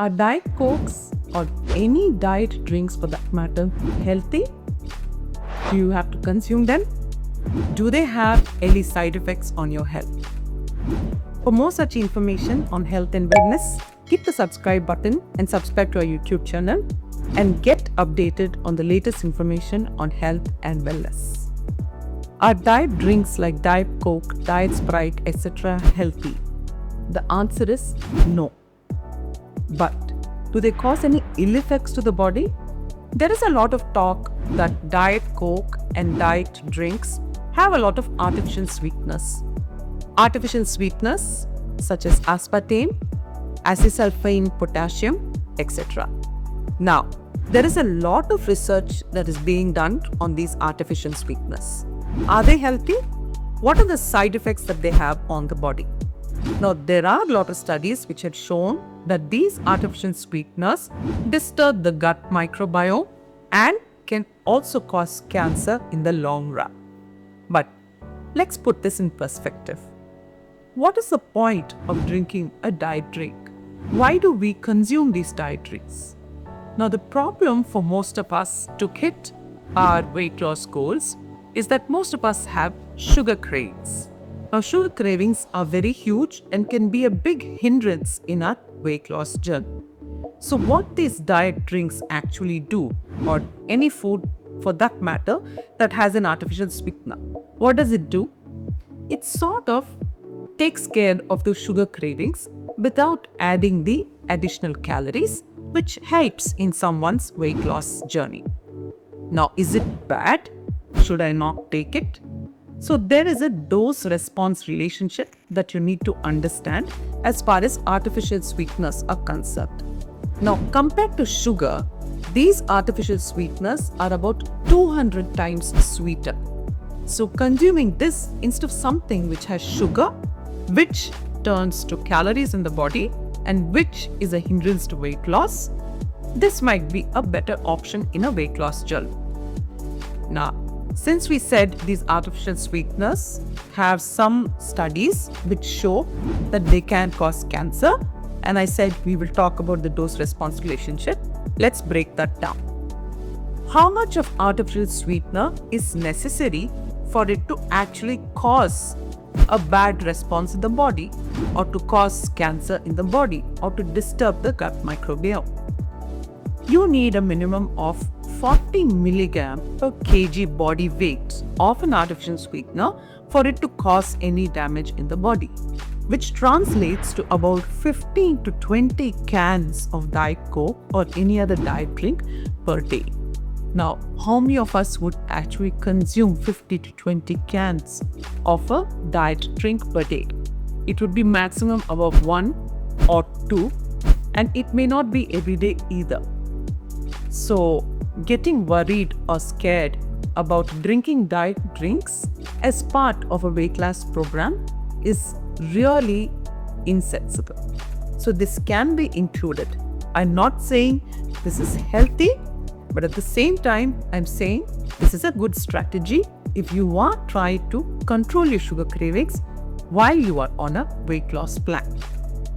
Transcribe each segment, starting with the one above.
Are Diet Cokes or any diet drinks for that matter healthy? Do you have to consume them? Do they have any side effects on your health? For more such information on health and wellness, hit the subscribe button and subscribe to our YouTube channel and get updated on the latest information on health and wellness. Are diet drinks like Diet Coke, Diet Sprite, etc. healthy? The answer is no. But do they cause any ill effects to the body? There is a lot of talk that Diet Coke and diet drinks have a lot of artificial sweetness. Artificial sweetness such as aspartame, acesulfame potassium, etc. Now, there is a lot of research that is being done on these artificial sweetness. Are they healthy? What are the side effects that they have on the body? Now, there are a lot of studies which had shown that these artificial sweeteners disturb the gut microbiome and can also cause cancer in the long run. But let's put this in perspective. What is the point of drinking a diet drink? Why do we consume these diet drinks? Now, the problem for most of us to hit our weight loss goals is that most of us have sugar cravings. Now, sugar cravings are very huge and can be a big hindrance in our weight loss journey. So, what these diet drinks actually do, or any food for that matter that has an artificial sweetener, what does it do? It sort of takes care of the sugar cravings without adding the additional calories, which helps in someone's weight loss journey. Now, is it bad? Should I not take it? So there is a dose-response relationship that you need to understand as far as artificial sweeteners are concerned. Now, compared to sugar, these artificial sweeteners are about 200 times sweeter. So consuming this instead of something which has sugar, which turns to calories in the body and which is a hindrance to weight loss, this might be a better option in a weight loss journey. Now, since we said these artificial sweeteners have some studies which show that they can cause cancer, and I said we will talk about the dose-response relationship, let's break that down. How much of artificial sweetener is necessary for it to actually cause a bad response in the body, or to cause cancer in the body, or to disturb the gut microbiome? You need a minimum of 40 milligram per kg body weight of an artificial sweetener for it to cause any damage in the body, which translates to about 15 to 20 cans of Diet Coke or any other diet drink per day. Now, how many of us would actually consume 50 to 20 cans of a diet drink per day? It would be maximum about 1 or 2, and it may not be every day either. So, getting worried or scared about drinking diet drinks as part of a weight loss program is really insensible. So, this can be included. I'm not saying this is healthy, but at the same time, I'm saying this is a good strategy if you are trying to control your sugar cravings while you are on a weight loss plan.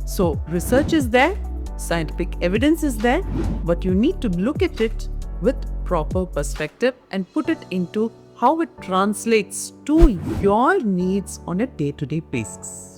So, research is there, scientific evidence is there, but you need to look at it with proper perspective and put it into how it translates to your needs on a day-to-day basis.